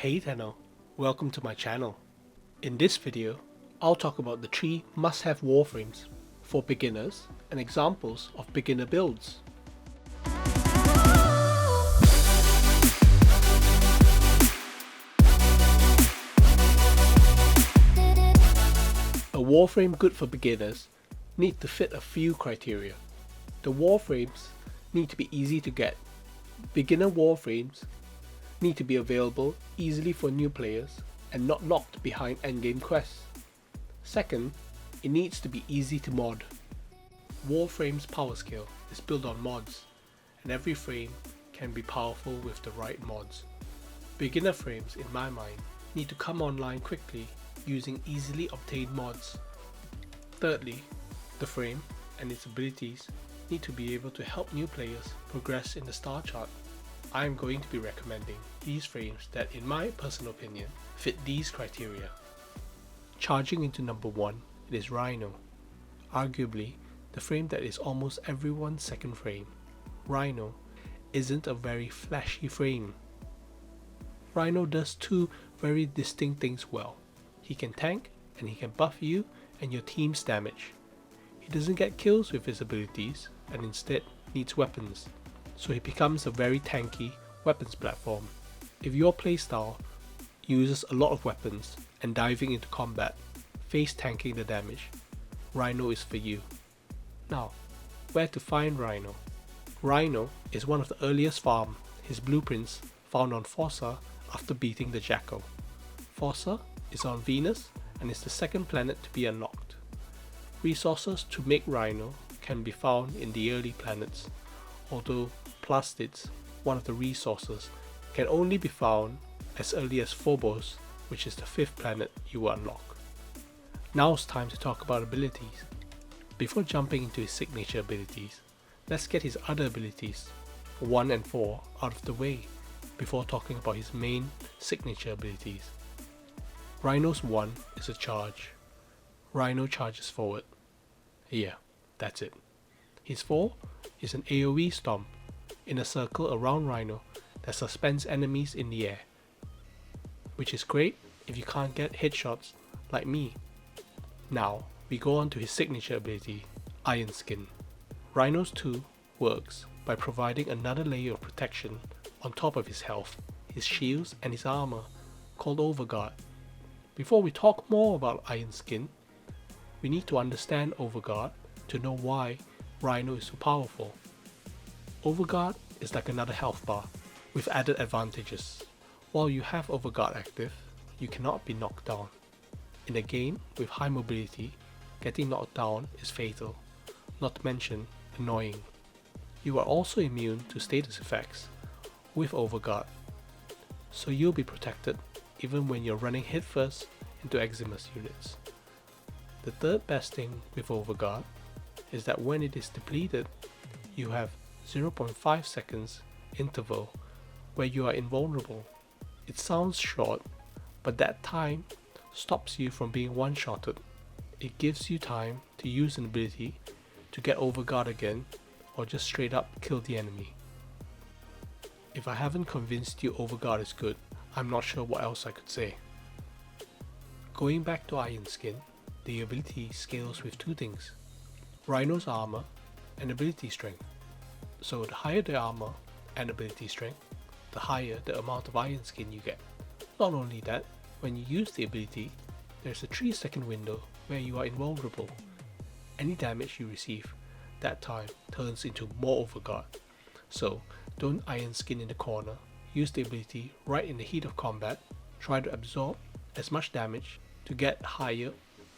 Hey Tenno, welcome to my channel. In this video, I'll talk about the 3 must-have warframes for beginners and examples of beginner builds. A warframe good for beginners needs to fit a few criteria. The warframes need to be easy to get. Beginner warframes need to be available easily for new players and not locked behind endgame quests. Second, it needs to be easy to mod. Warframe's power scale is built on mods, and every frame can be powerful with the right mods. Beginner frames, in my mind, need to come online quickly using easily obtained mods. Thirdly, the frame and its abilities need to be able to help new players progress in the star chart. I am going to be recommending these frames that, in my personal opinion, fit these criteria. Charging into number 1, it is Rhino. Arguably, the frame that is almost everyone's second frame. Rhino isn't a very flashy frame. Rhino does 2 very distinct things well. He can tank and he can buff you and your team's damage. He doesn't get kills with his abilities and instead needs weapons, so he becomes a very tanky weapons platform. If your playstyle uses a lot of weapons and diving into combat, face tanking the damage, Rhino is for you. Now, where to find Rhino? Rhino is one of the earliest farm, his blueprints found on Forza after beating the Jackal. Forza is on Venus and is the second planet to be unlocked. Resources to make Rhino can be found in the early planets, although plastids, one of the resources, can only be found as early as Phobos, which is the 5th planet you will unlock. Now it's time to talk about abilities. Before jumping into his signature abilities, let's get his other abilities, 1 and 4, out of the way before talking about his main signature abilities. Rhino's 1 is a charge. Rhino charges forward. Yeah, that's it. His 4 is an AoE stomp in a circle around Rhino that suspends enemies in the air, which is great if you can't get headshots like me. Now we go on to his signature ability, Iron Skin. Rhino's 2 works by providing another layer of protection on top of his health, his shields and his armor, called Overguard. Before we talk more about Iron Skin, we need to understand Overguard to know why Rhino is so powerful. Overguard is like another health bar with added advantages. While you have Overguard active, you cannot be knocked down. In a game with high mobility, getting knocked down is fatal, not to mention annoying. You are also immune to status effects with Overguard, so you'll be protected even when you're running headfirst into Eximus units. The third best thing with Overguard is that when it is depleted, you have 0.5 seconds interval where you are invulnerable. It sounds short, but that time stops you from being one-shotted. It gives you time to use an ability to get Overguard again or just straight up kill the enemy. If I haven't convinced you Overguard is good, I'm not sure what else I could say. Going back to Iron Skin, the ability scales with 2 things, Rhino's armor and ability strength. So the higher the armor and ability strength, the higher the amount of Iron Skin you get. Not only that, when you use the ability, there's a 3-second window where you are invulnerable. Any damage you receive that time turns into more Overguard. So don't Iron Skin in the corner, use the ability right in the heat of combat, try to absorb as much damage to get higher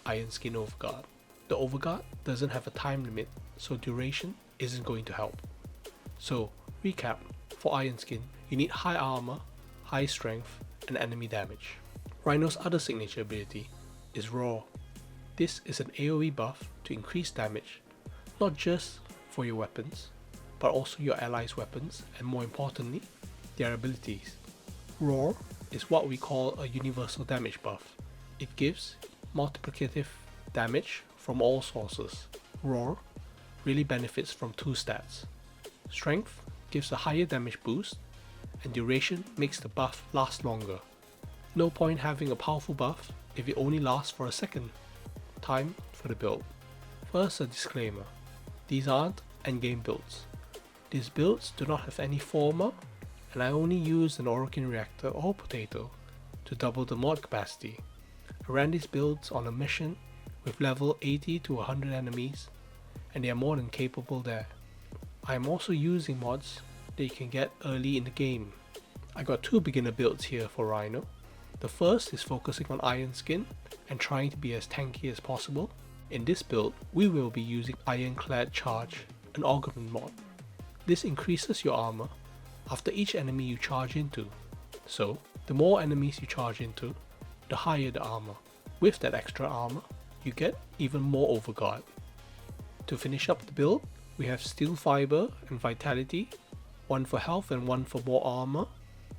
Iron Skin Overguard. The Overguard doesn't have a time limit, so duration isn't going to help. So recap, for Iron Skin, you need high armor, high strength and enemy damage. Rhino's other signature ability is Roar. This is an AoE buff to increase damage, not just for your weapons, but also your allies' weapons and more importantly, their abilities. Roar is what we call a universal damage buff. It gives multiplicative damage from all sources. Roar really benefits from 2 stats. Strength gives a higher damage boost and duration makes the buff last longer. No point having a powerful buff if it only lasts for a second. Time for the build. First, a disclaimer. These aren't endgame builds. These builds do not have any forma, and I only use an Orokin reactor or potato to double the mod capacity. I ran these builds on a mission with level 80 to 100 enemies, and they are more than capable there. I am also using mods that you can get early in the game. I got two beginner builds here for Rhino. The first is focusing on Iron Skin and trying to be as tanky as possible. In this build, we will be using Ironclad Charge, an augment mod. This increases your armor after each enemy you charge into. So, the more enemies you charge into, the higher the armor. With that extra armor, you get even more Overguard. To finish up the build, we have Steel Fiber and Vitality, one for health and one for more armor.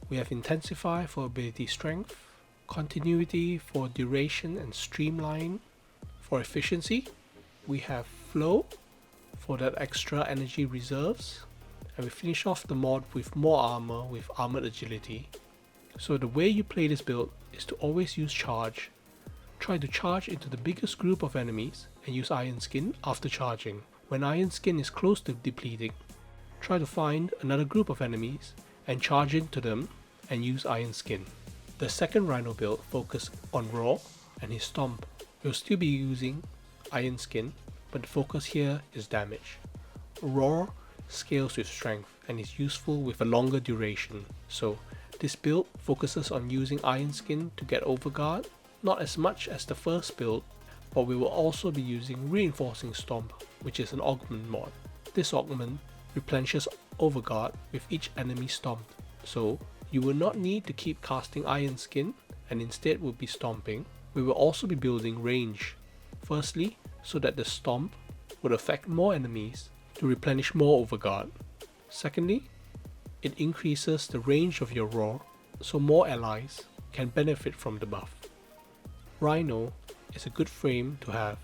We have Intensify for ability strength, Continuity for duration and Streamline for efficiency. We have Flow for that extra energy reserves, and we finish off the mod with more armor with Armored Agility. So the way you play this build is to always use charge. Try to charge into the biggest group of enemies and use Iron Skin after charging. When Iron Skin is close to depleting, try to find another group of enemies and charge into them and use Iron Skin. The second Rhino build focuses on Roar and his Stomp. You'll still be using Iron Skin, but the focus here is damage. Roar scales with strength and is useful with a longer duration, so this build focuses on using Iron Skin to get Overguard, not as much as the first build, but we will also be using Reinforcing Stomp, which is an augment mod. This augment replenishes Overguard with each enemy stomped, so you will not need to keep casting Iron Skin and instead will be stomping. We will also be building range, firstly so that the stomp would affect more enemies to replenish more Overguard. Secondly, it increases the range of your roar so more allies can benefit from the buff. Rhino is a good frame to have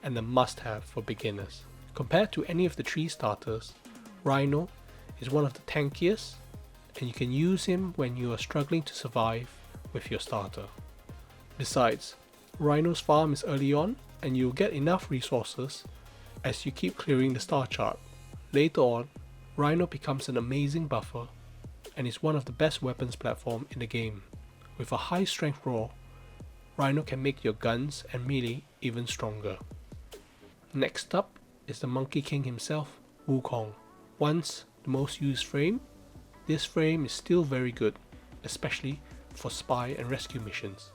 and a must-have for beginners. Compared to any of the 3 starters, Rhino is one of the tankiest, and you can use him when you are struggling to survive with your starter. Besides, Rhino's farm is early on and you'll get enough resources as you keep clearing the star chart. Later on, Rhino becomes an amazing buffer and is one of the best weapons platform in the game. With a high strength roar, Rhino can make your guns and melee even stronger. Next up is the Monkey King himself, Wukong. Once the most used frame, this frame is still very good, especially for spy and rescue missions.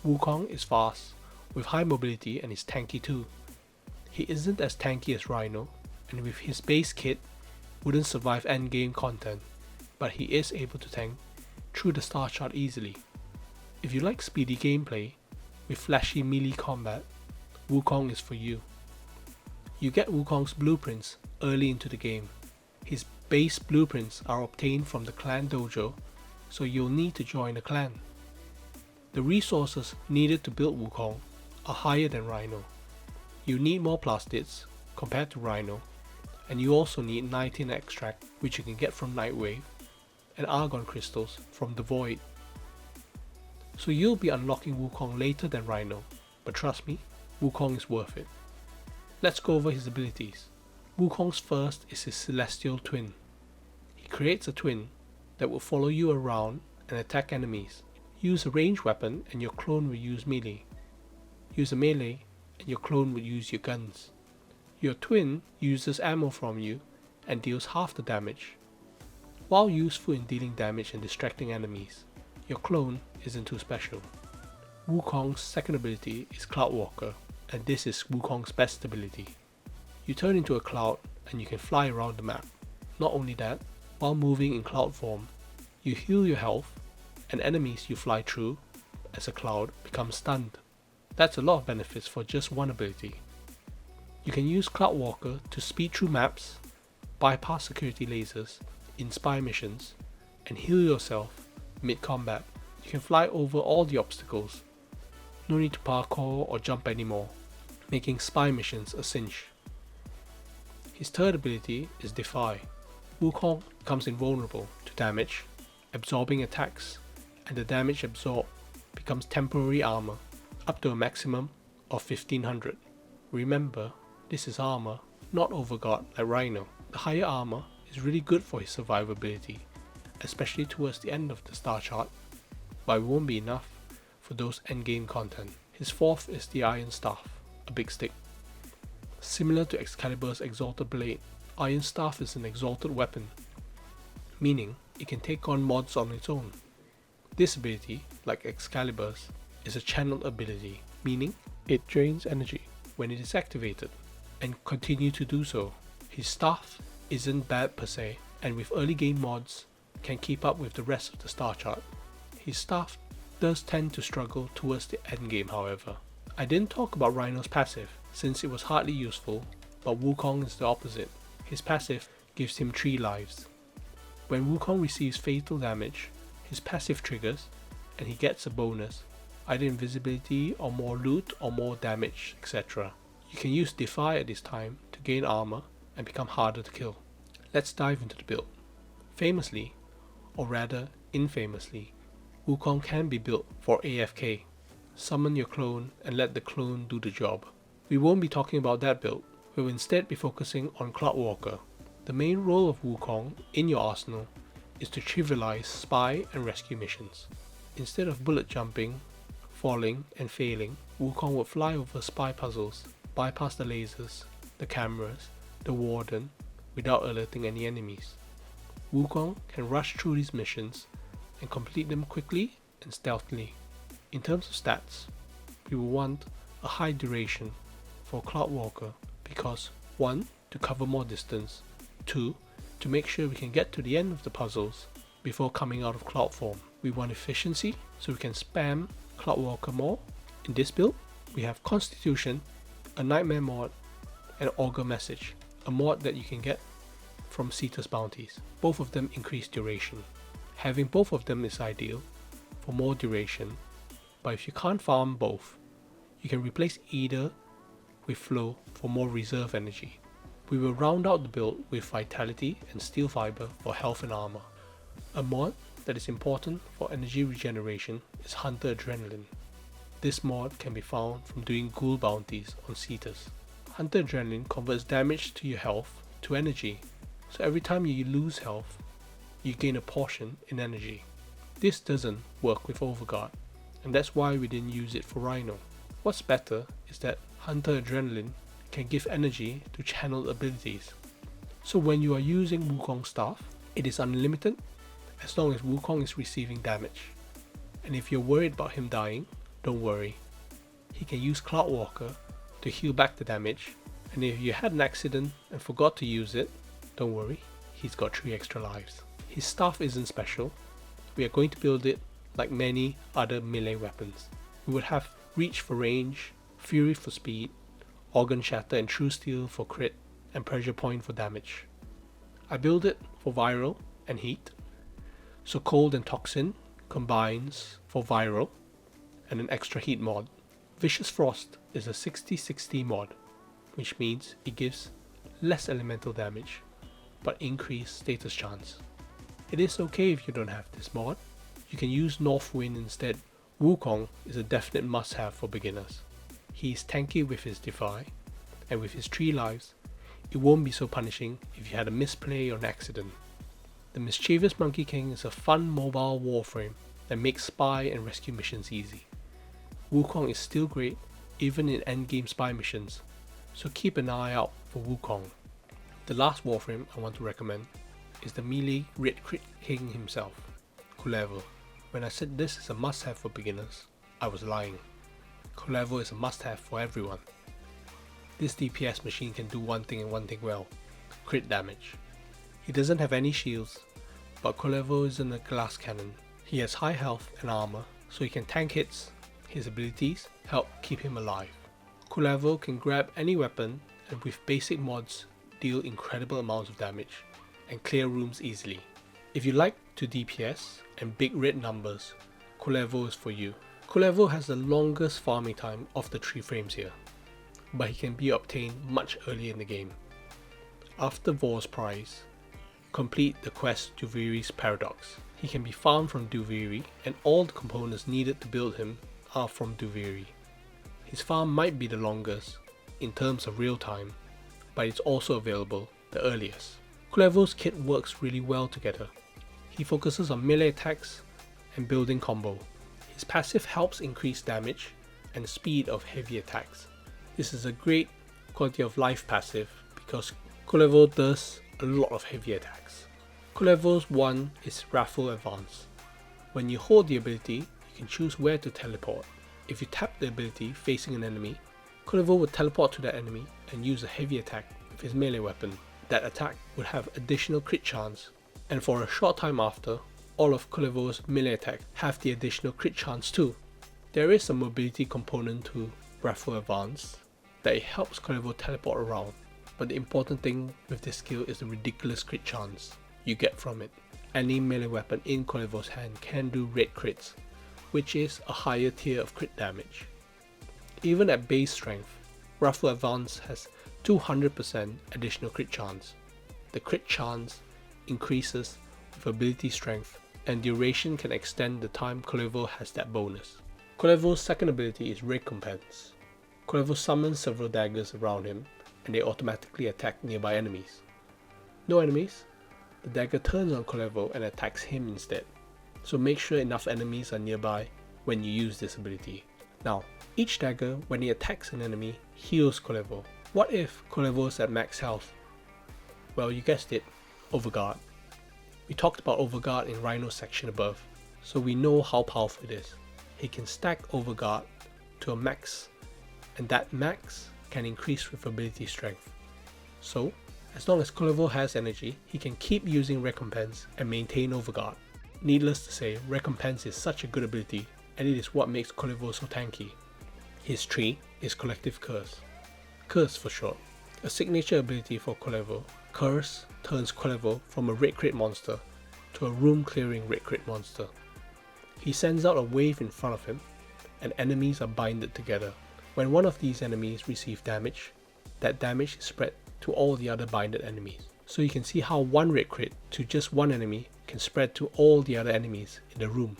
Wukong is fast, with high mobility and is tanky too. He isn't as tanky as Rhino, and with his base kit, wouldn't survive endgame content, but he is able to tank through the star chart easily. If you like speedy gameplay with flashy melee combat, Wukong is for you. You get Wukong's blueprints early into the game. His base blueprints are obtained from the clan dojo, so you'll need to join a clan. The resources needed to build Wukong are higher than Rhino. You need more plastids compared to Rhino, and you also need 19 extract, which you can get from Nightwave, and argon crystals from the Void. So you'll be unlocking Wukong later than Rhino, but trust me, Wukong is worth it. Let's go over his abilities. Wukong's first is his Celestial Twin. He creates a twin that will follow you around and attack enemies. Use a ranged weapon and your clone will use melee. Use a melee and your clone will use your guns. Your twin uses ammo from you and deals half the damage. While useful in dealing damage and distracting enemies, your clone isn't too special. Wukong's second ability is Cloud Walker, and this is Wukong's best ability. You turn into a cloud and you can fly around the map. Not only that, while moving in cloud form, you heal your health and enemies you fly through as a cloud become stunned. That's a lot of benefits for just one ability. You can use Cloud Walker to speed through maps, bypass security lasers in spy missions, and heal yourself mid-combat. You can fly over all the obstacles. No need to parkour or jump anymore, making spy missions a cinch. His third ability is Defy. Wukong becomes invulnerable to damage, absorbing attacks, and the damage absorbed becomes temporary armor, up to a maximum of 1500. Remember, this is armor, not Overguard like Rhino. The higher armor is really good for his survivability, especially towards the end of the star chart, but it won't be enough for those endgame content. His fourth is the Iron Staff, a big stick. Similar to Excalibur's Exalted Blade, Iron Staff is an exalted weapon, meaning it can take on mods on its own. This ability, like Excalibur's, is a channeled ability, meaning it drains energy when it is activated, and continue to do so. His staff isn't bad per se, and with early game mods can keep up with the rest of the star chart. His staff does tend to struggle towards the endgame however. I didn't talk about Rhino's passive, since it was hardly useful, but Wukong is the opposite. His passive gives him 3 lives. When Wukong receives fatal damage, his passive triggers, and he gets a bonus, either invisibility or more loot or more damage, etc. You can use Defy at this time to gain armor and become harder to kill. Let's dive into the build. Famously, or rather infamously, Wukong can be built for AFK. Summon your clone and let the clone do the job. We won't be talking about that build, we will instead be focusing on Cloudwalker. The main role of Wukong in your arsenal is to trivialize spy and rescue missions. Instead of bullet jumping, falling and failing, Wukong would fly over spy puzzles, bypass the lasers, the cameras, the warden without alerting any enemies. Wukong can rush through these missions and complete them quickly and stealthily. In terms of stats, we will want a high duration for Cloudwalker because 1. To cover more distance, 2. To make sure we can get to the end of the puzzles before coming out of cloud form. We want efficiency so we can spam Cloudwalker more. In this build, we have Constitution, a Nightmare mod, and Augur Message, a mod that you can get from Cetus bounties. Both of them increase duration. Having both of them is ideal for more duration, but if you can't farm both, you can replace either with Flow for more reserve energy. We will round out the build with Vitality and Steel Fiber for health and armor. A mod that is important for energy regeneration is Hunter Adrenaline. This mod can be found from doing ghoul bounties on Cetus. Hunter Adrenaline converts damage to your health to energy, so every time you lose health, you gain a portion in energy. This doesn't work with Overguard, and that's why we didn't use it for Rhino. What's better is that Hunter Adrenaline can give energy to channeled abilities. So when you are using Wukong's staff, it is unlimited as long as Wukong is receiving damage. And if you're worried about him dying, don't worry. He can use Cloudwalker to heal back the damage, and if you had an accident and forgot to use it, don't worry, he's got 3 extra lives. His staff isn't special. We are going to build it like many other melee weapons. We would have Reach for range, Fury for speed, Organ Shatter and True Steel for crit, and Pressure Point for damage. I build it for viral and heat, so Cold and Toxin combines for viral and an extra heat mod. Vicious Frost is a 60-60 mod, which means it gives less elemental damage but increased status chance. It is okay if you don't have this mod, you can use North Wind instead. Wukong is a definite must-have for beginners. He is tanky with his Defy, and with his 3 lives, it won't be so punishing if you had a misplay or an accident. The Mischievous Monkey King is a fun mobile warframe that makes spy and rescue missions easy. Wukong is still great even in endgame spy missions, so keep an eye out for Wukong. The last warframe I want to recommend is the melee Red Crit King himself, Kullevo. When I said this is a must-have for beginners, I was lying. Kullevo is a must-have for everyone. This DPS machine can do one thing and one thing well: crit damage. He doesn't have any shields, but Kullevo isn't a glass cannon. He has high health and armor, so he can tank hits. His abilities help keep him alive. Kullevo can grab any weapon and with basic mods deal incredible amounts of damage and clear rooms easily. If you like to DPS and big red numbers, Kullevo is for you. Kullevo has the longest farming time of the 3 frames here, but he can be obtained much earlier in the game. After Vor's Prize, complete the quest to Viri's Paradox. He can be farmed from Duviri, and all the components needed to build him are from Duviri. His farm might be the longest in terms of real time, but it's also available the earliest. Kullevo's kit works really well together. He focuses on melee attacks and building combo. His passive helps increase damage and speed of heavy attacks. This is a great quality of life passive because Kullevo does a lot of heavy attacks. Kullevo's one is Raffle Advance. When you hold the ability, you can choose where to teleport. If you tap the ability facing an enemy, Kullevo would teleport to that enemy and use a heavy attack with his melee weapon. That attack would have additional crit chance, and for a short time after, all of Kullevo's melee attacks have the additional crit chance too. There is a mobility component to Raffle Advance that it helps Kullevo teleport around, but the important thing with this skill is the ridiculous crit chance you get from it. Any melee weapon in Kullevo's hand can do red crits, which is a higher tier of crit damage. Even at base strength, Raffle Advance has 200% additional crit chance. The crit chance increases with ability strength, and duration can extend the time Kullevo has that bonus. Kullevo's second ability is Recompense. Kullevo summons several daggers around him, and they automatically attack nearby enemies. No enemies? The dagger turns on Kullevo and attacks him instead, so make sure enough enemies are nearby when you use this ability. Now, each dagger, when he attacks an enemy, heals Kullevo. What if Kullevo's at max health? Well, you guessed it, Overguard. We talked about Overguard in Rhino's section above, so we know how powerful it is. He can stack Overguard to a max, and that max can increase with ability strength. So, as long as Kullevo has energy, he can keep using Recompense and maintain Overguard. Needless to say, Recompense is such a good ability, and it is what makes Kullevo so tanky. His tree is Collective Curse. Curse for short. A signature ability for Kullevo, Curse turns Kullevo from a red crit monster to a room clearing red crit monster. He sends out a wave in front of him, and enemies are binded together. When one of these enemies receive damage, that damage is spread to all the other binded enemies. So you can see how one red crit to just one enemy can spread to all the other enemies in the room.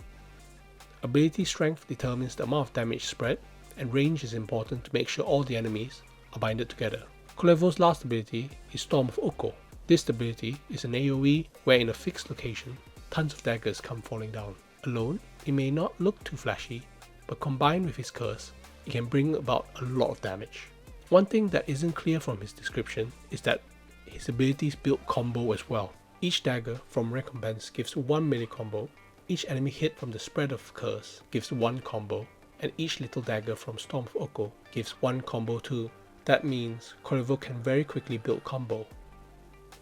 Ability strength determines the amount of damage spread, and range is important to make sure all the enemies are binded together. Kullevo's last ability is Storm of Oko. This ability is an AoE where in a fixed location, tons of daggers come falling down. Alone, it may not look too flashy, but combined with his curse, it can bring about a lot of damage. One thing that isn't clear from his description is that his abilities build combo as well. Each dagger from Recompense gives one melee combo, each enemy hit from the spread of curse gives one combo, and each little dagger from Storm of Oko gives one combo too. That means Kullevo can very quickly build combo.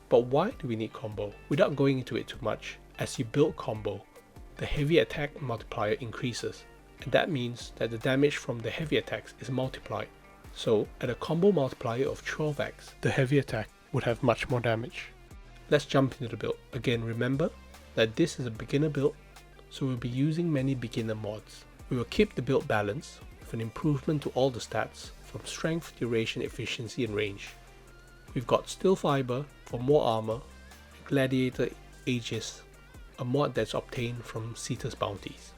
But why do we need combo? Without going into it too much, as you build combo, the heavy attack multiplier increases, and that means that the damage from the heavy attacks is multiplied. So, at a combo multiplier of 12x, the heavy attack would have much more damage. Let's jump into the build. Again, remember that this is a beginner build, so we'll be using many beginner mods. We will keep the build balance with an improvement to all the stats from strength, duration, efficiency and range. We've got Steel Fiber for more armor, and Gladiator Aegis, a mod that's obtained from Cetus bounties.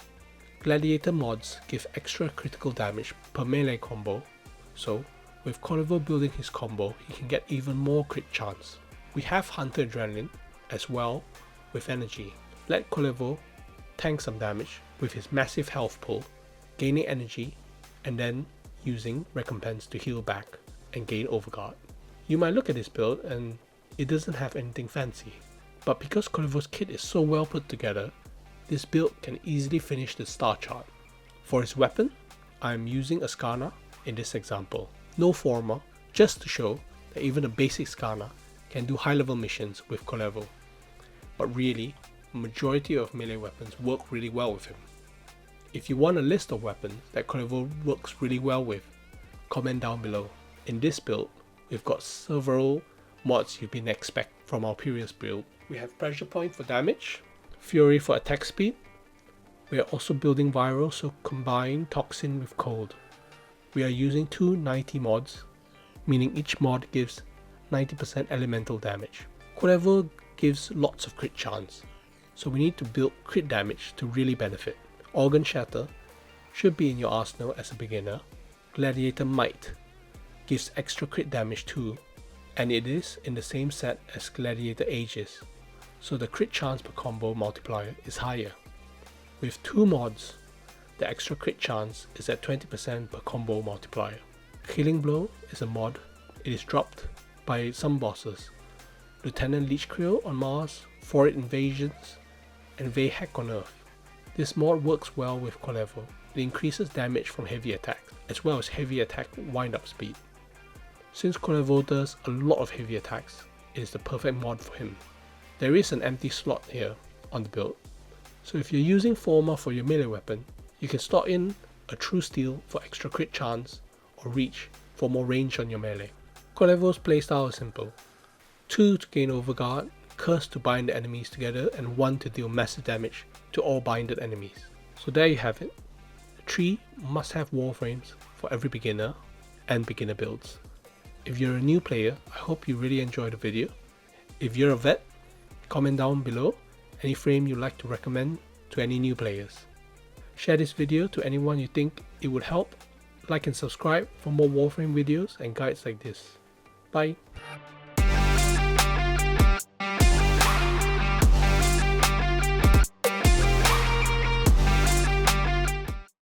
Gladiator mods give extra critical damage per melee combo, so with Kullevo building his combo, he can get even more crit chance. We have Hunter Adrenaline as well with energy. Let Kullevo tank some damage with his massive health pool, gaining energy, and then using Recompense to heal back and gain Overguard. You might look at this build and it doesn't have anything fancy, but because Kullevo's kit is so well put together, this build can easily finish the star chart. For his weapon, I am using a Skana in this example. No forma, just to show that even a basic Skana can do high level missions with Kullevo. But really, the majority of melee weapons work really well with him. If you want a list of weapons that Kullevo works really well with, comment down below. In this build, we've got several mods you can expect from our previous build. We have Pressure Point for damage, Fury for attack speed. We are also building Viral, so combine Toxin with Cold. We are using two 90 mods, meaning each mod gives 90% elemental damage. Kullevo gives lots of crit chance, so we need to build crit damage to really benefit. Organ Shatter should be in your arsenal as a beginner. Gladiator Might gives extra crit damage too, and it is in the same set as Gladiator Aegis, so the crit chance per combo multiplier is higher. With 2 mods, the extra crit chance is at 20% per combo multiplier. Killing Blow is a mod. It is dropped by some bosses. Lieutenant Leech Creel on Mars, Foreign Invasions, and Vayhek on Earth. This mod works well with Colevo. It increases damage from heavy attacks, as well as heavy attack wind-up speed. Since Colevo does a lot of heavy attacks, it is the perfect mod for him. There is an empty slot here on the build, so if you're using Forma for your melee weapon, you can slot in a True Steel for extra crit chance, or Reach for more range on your melee. Colevo's playstyle is simple. 2 to gain Overguard, Curse to bind the enemies together, and 1 to deal massive damage to all binded enemies. So there you have it. 3 must-have Warframes for every beginner and beginner builds. If you're a new player, I hope you really enjoyed the video. If you're a vet, comment down below any frame you'd like to recommend to any new players. Share this video to anyone you think it would help. Like and subscribe for more Warframe videos and guides like this. Bye!